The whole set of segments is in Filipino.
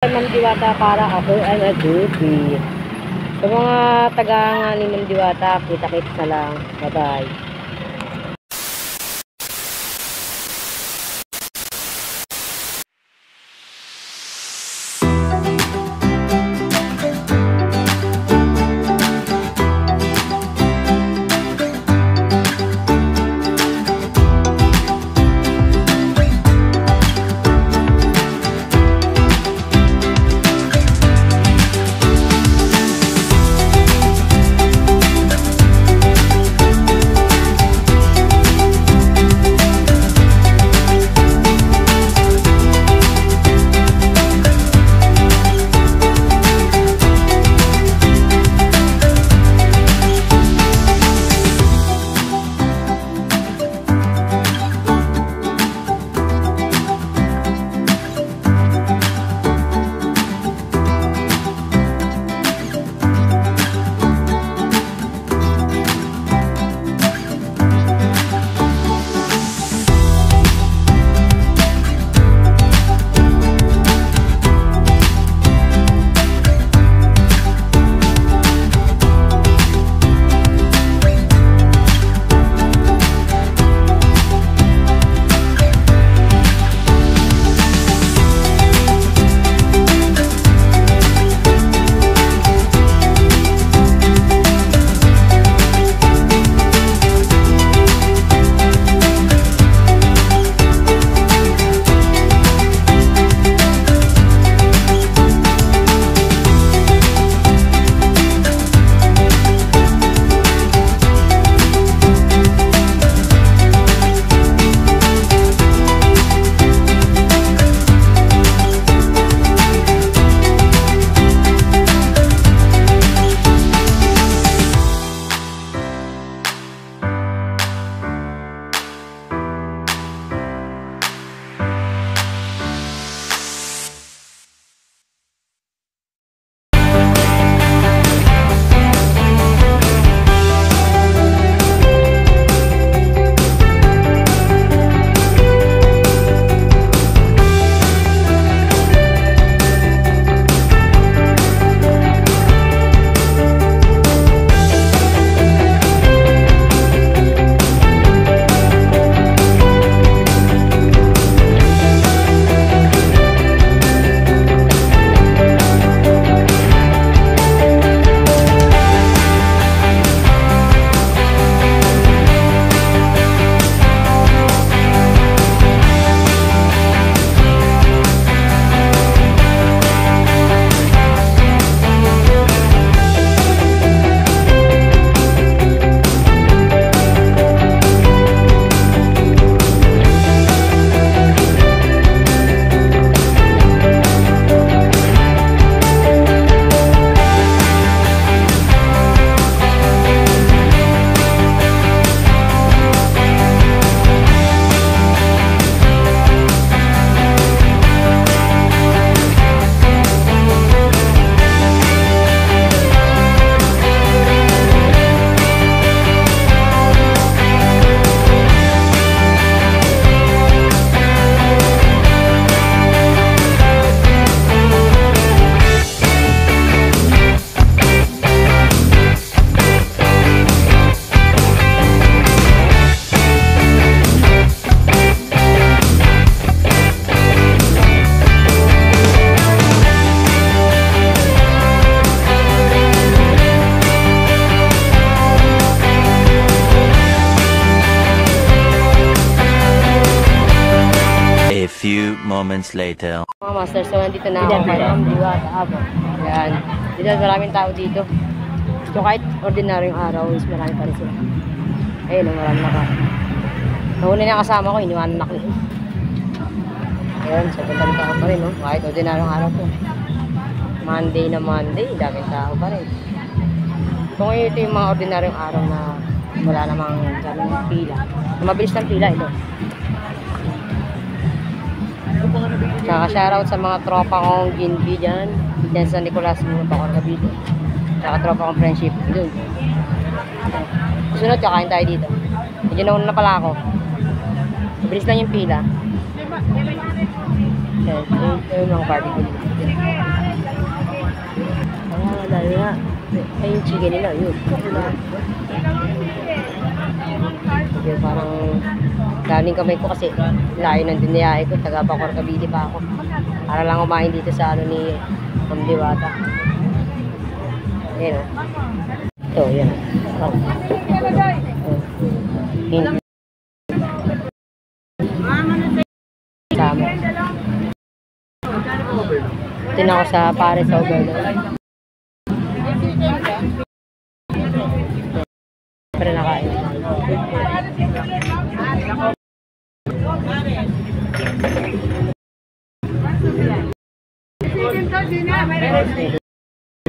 Ma'am Diwata, para ako ay nag-duty. Sa mga taga ni Ma'am Diwata, kita-kits na lang. Bye-bye. Few moments later. Mga master, so nandito na ako kay Ma'am Diwata. Yan. Dito maraming tao dito. So kahit ordinaryong araw is marami pa rin sila. Ayun, marami na ka. Nahuli na kasama ko, iniwanan ako. Ayun, so pagdang tao pa rin, no? Kahit ordinaryong araw po. Monday na Monday, daming tao pa rin. So ngayon ito yung mga ordinaryong araw na wala namang daming pila. Mabilis ng pila ito. Saka shoutout sa mga tropa kong Ginbi dyan. Dyan sa Nicolas muna pa ako nabito. Saka tropa kong friendship doon. Sunod, kakain tayo dito. Medyo nauna na pala ako. Mabilis lang yung pila. Ayun mga barbecue. Lalo na. Ay, yung chicken nila, yun. Sige, parang galing kamay ko kasi layo ng diniyahe ko. Taga Bacor Cavite pa ako. Para lang kumain dito sa ano ni Ma'am Diwata. Ayan o. Ito, yan. Oh. Yun. Sama. Ito na ako sa Paris Overload. Pero nakain.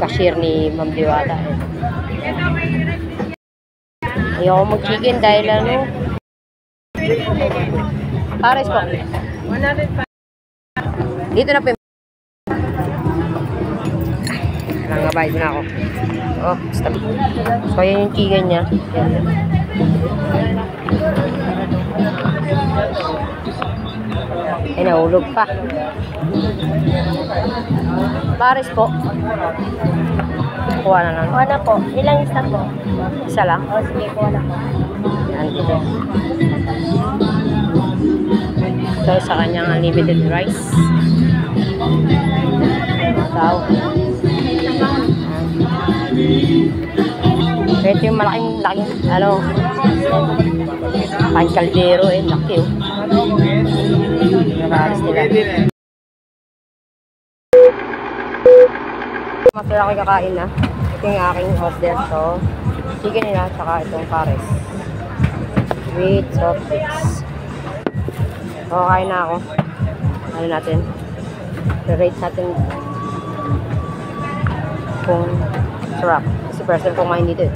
Cashier ni Ma'am Diwata. Ayoko mag-chicken dahil ano. Pares po. Dito na po. Nangabayad na ako. Oh, stop. So, yan yung chicken niya. Yan. Ay, nahulog pa. Pares po. Kuha na lang. Kuha na po. Ilang isa po? Isa lang? O, sige, kuha na po. Yan, dito. So, sa kanyang unlimited rice. Tao. Ito yung malaking, ano, kahit kaldero eh, laki oh. Nakaras nila. Masaya ako kakain na. Ito yung aking order. So, chicken nila, tsaka itong pares. With soft drinks. So, kain na ako. Ano natin? I-rate natin kung sarap. Kasi first time kumain dito eh.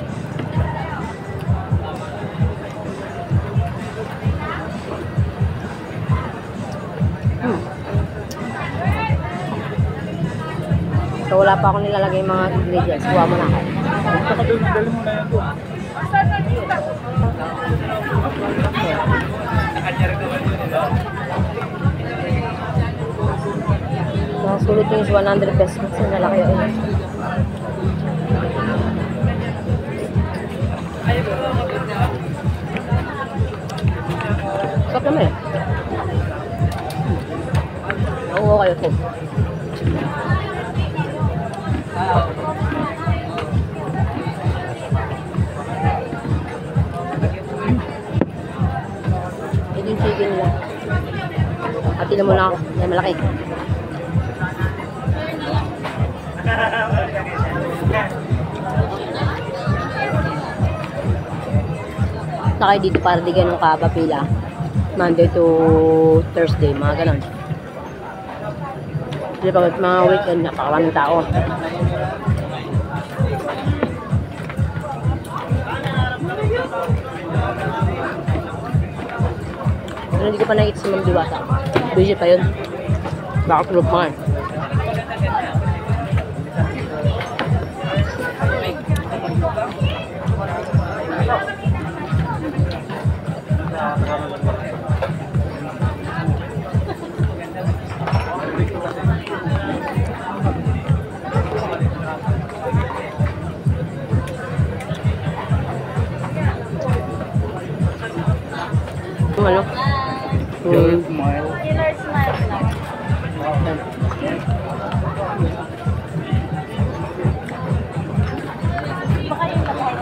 So, wala pa akong nilalagay yung mga ingredients. Kuha mo na ako. Dali mo na yan doon. Sulit yung 100 pesos kasi nalaki yun. Stop naman eh. Nakuha kayo ito. Ito yung chicken nila. At tinan mo na ako. Yan malaki. Nakay dito para di ganun kaba pila. Monday to Thursday, mga ganun. Kasi pag mga weekend, napakaraming tao. Pero hindi ko pa nakikita si Ma'am Diwata. Busy pa yun. Baka tulog pa nga. Ano? Killer smile. Killer smile lang. Baka yung pagkain.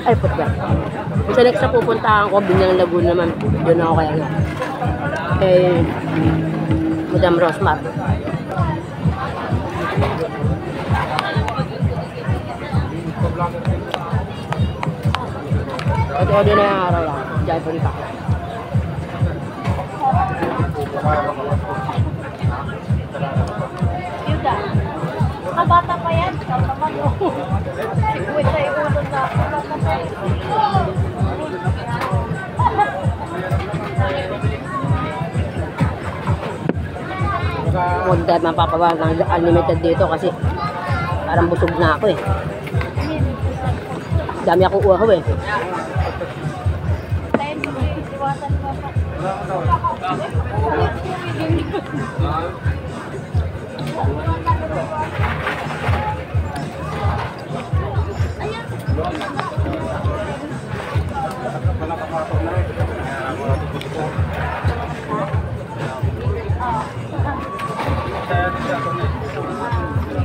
Ay, putya. Sa next na pupuntahan ko, Binyang Laguna naman. Doon ako kaya nga. Kay Madam Rosmar. Ito ko din na yung araw lang. Diyan po rin ako. Yuda. Nakabata pa yan. Kapag mo. Sigwit sa iulog na. Kabata pa yan. Huwag tayo mapapabawal ng unlimited dito kasi parang busog na ako eh. Dami ako uhaw eh. Tayo iwasan mo pa.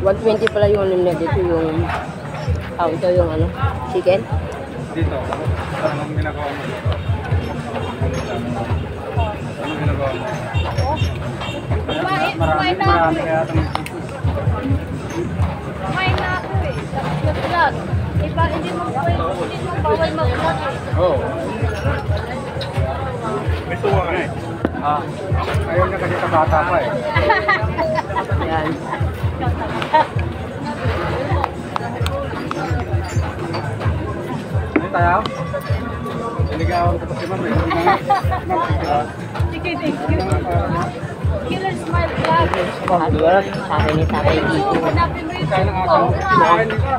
$120 pala yung ano niya dito yung ito yung ano, chicken. Dito, anong ginagawa mo dito? Anong ginagawa mo? Marami kaya itong Kumain na ako eh. Tapos nag-vlog. Iba, hindi mo bawal mag-vlog eh. Oo. May suwa ka na eh. Ayaw niya kasi sa bata pa eh. Yan. Ano tayo? Niligawan ko pa si Ma'am eh. Sige, thank you. Killer Smile Vlog. Sa akin ni tatay dito. Hanapin mo yung YouTube ko.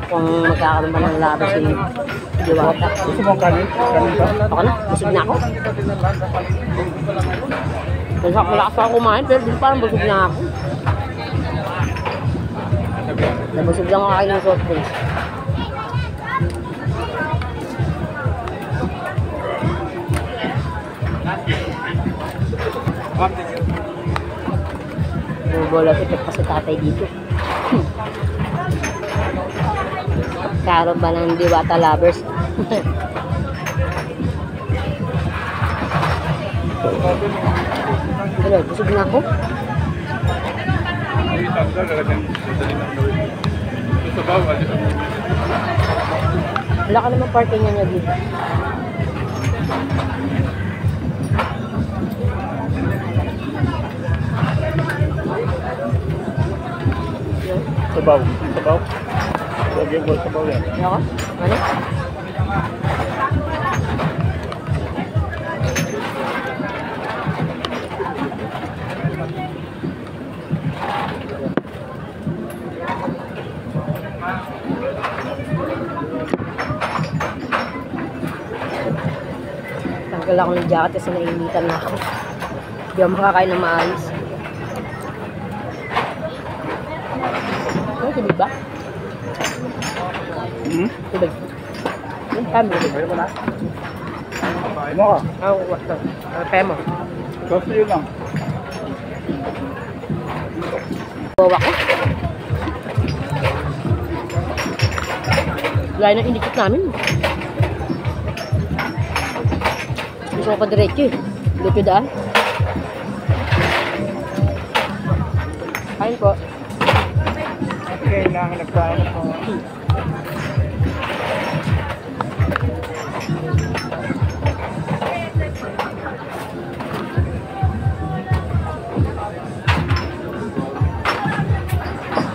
Kung magkakaroon ba ng laban si Diwata. Gusto mo kanin? Kanin ba? Ako na, busog na ako. Malakas ako kumain pero dito parang busog na ako. Nabusog lang ako kain ng soft drinks. Bola tipid pa sa tatay dito. Karoon ba ng Diwata lovers? Hello, busog na ako. Wala ka naman parking niya dito. Sabaw. Sabaw. Lagyan mo sabaw yan. Ako? Ano? Tanggal ako ng jacket kasi nainitan na ako. Hindi ako makakain ng maayos. Ano, tubig ba? Tubig. Yung family. Ayaw mo na? Kain mo ka. Kaya mo. Gusto yun lang. Bawa ko. Gaya ng inikot namin. Gusto ko pa diretso eh. Luto daan. Kain po. Kailangan nagkain ako.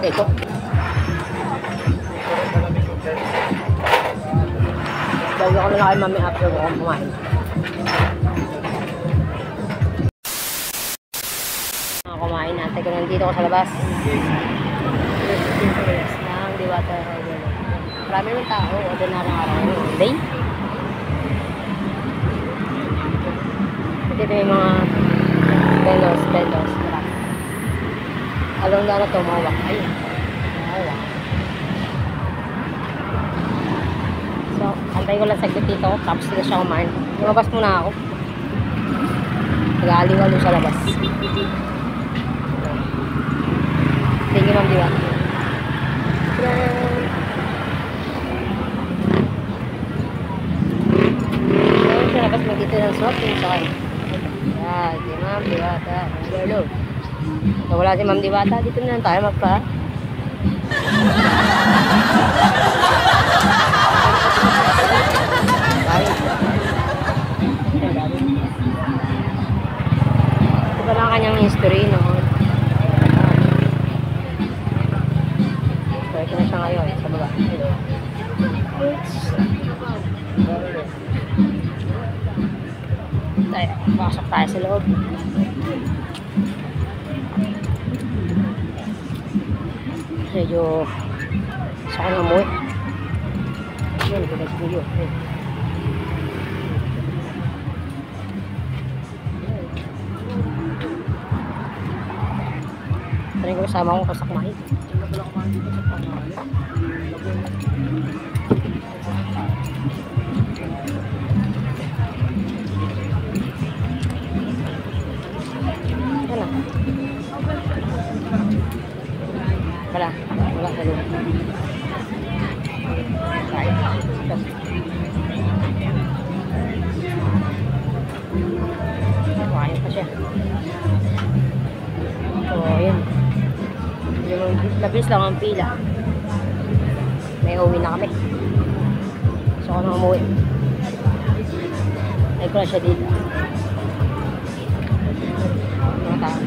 Ito. Dahil ako na lang kay mami after ko akong kumain. Kumain natin ko nandito ko sa labas. Ng Diwata. Marami ng tao. Order na ng araw. Day. Ito yung mga vendors. Along na ito, mawak. Ayun. Mawak. So, antay ko lang saglit dito. Tapos na siya kumain. Lumabas muna ako. Nag-aaliwalo sa labas. Thank you, Ma'am Diwata. Ayun, sa labas magkita ng swap. Yung sakay. Yan, si Ma'am Diwata. Hello. So, wala si Ma'am Diwata. Dito na lang tayo magpa. Ito pa lang kanyang history, no? So, ito na siya ngayon sa baba. Tayo, pasok tayo sa loob. Medyo sa kanya umuwi. Yan, ito guys, video. Yan. Try ko kasama ko kasakmahin. Yan na. Wala sa loob. Right. Ayun pa siya. So, ayun. Yung labis lang ang pila. May uwi na kami. So, ako na umuwi. Ay ko na siya dito. Mga tao.